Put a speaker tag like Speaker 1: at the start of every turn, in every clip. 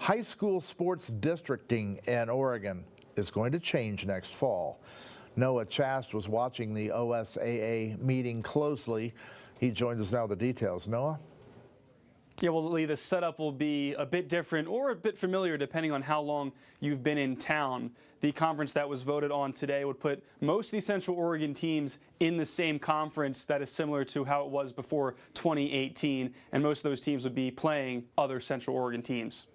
Speaker 1: High school sports districting in Oregon is going to change next fall. Noah Chast was watching the OSAA meeting closely. He joins us now with the details. Noah?
Speaker 2: Yeah, well, Lee, the setup will be a bit different or a bit familiar depending on how long you've been in town. The conference that was voted on today would put most of the Central Oregon teams in the same conference that is similar to how it was before 2018, and most of those teams would be playing other Central Oregon teams.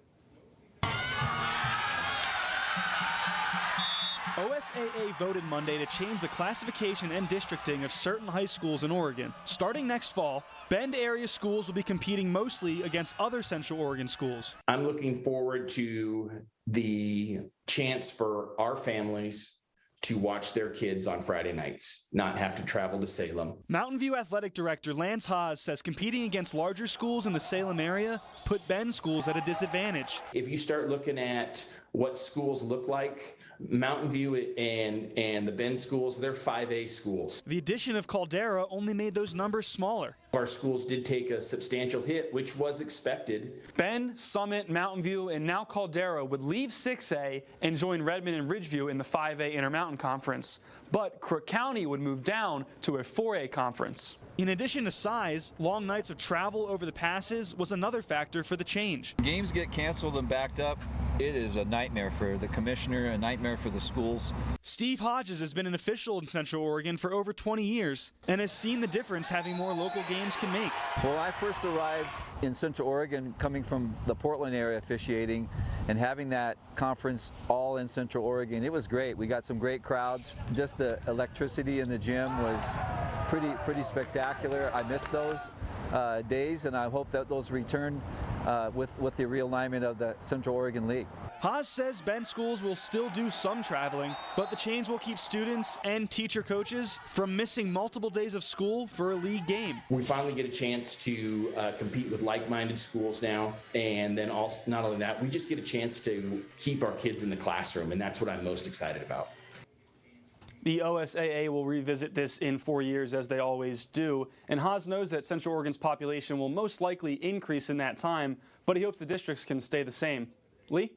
Speaker 3: OSAA voted Monday to change the classification and districting of certain high schools in Oregon. Starting next fall, Bend area schools will be competing mostly against other Central Oregon schools.
Speaker 4: I'm looking forward to the chance for our families to watch their kids on Friday nights, not have to travel to Salem.
Speaker 3: Mountain View Athletic Director Lance Haas says competing against larger schools in the Salem area put Bend schools at a disadvantage.
Speaker 4: If you start looking at what schools look like, Mountain View and the Bend schools, they're 5A schools.
Speaker 3: The addition of Caldera only made those numbers smaller.
Speaker 4: Our schools did take a substantial hit, which was expected.
Speaker 2: Bend, Summit, Mountain View, and now Caldera would leave 6A and join Redmond and Ridgeview in the 5A Intermountain Conference. But Crook County would move down to a 4A conference.
Speaker 3: In addition to size, long nights of travel over the passes was another factor for the change.
Speaker 5: Games get canceled and backed up. It is a nightmare for the commissioner, a nightmare for the schools.
Speaker 3: Steve Hodges has been an official in Central Oregon for over 20 years and has seen the difference having more local games can make.
Speaker 5: When I first arrived in Central Oregon, coming from the Portland area officiating and having that conference all in Central Oregon, it was great. We got some great crowds. Just the electricity in the gym was pretty spectacular. I miss those days, and I hope that those return with the realignment of the Central Oregon League.
Speaker 3: Haas says Bend schools will still do some traveling, but the change will keep students and teacher coaches from missing multiple days of school for a league game.
Speaker 4: We finally get a chance to compete with like-minded schools now, and then also, not only that, we just get a chance to keep our kids in the classroom, and that's what I'm most excited about.
Speaker 2: The OSAA will revisit this in 4 years, as they always do, and Haas knows that Central Oregon's population will most likely increase in that time, but he hopes the districts can stay the same. Lee?